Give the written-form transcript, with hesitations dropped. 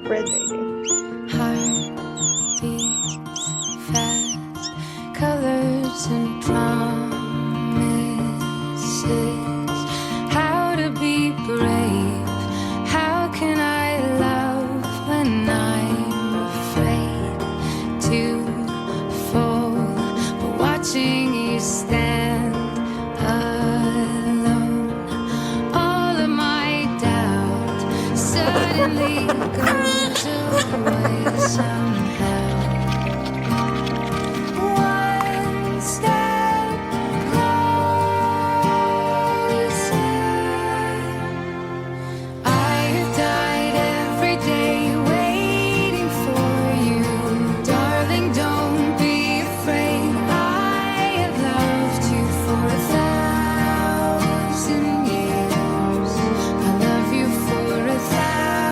Red baby. Heart beats fast, colors and promises. How to be brave? How can I love when I'm afraid to fall? But watching you stand alone, all of my doubt suddenly goes away.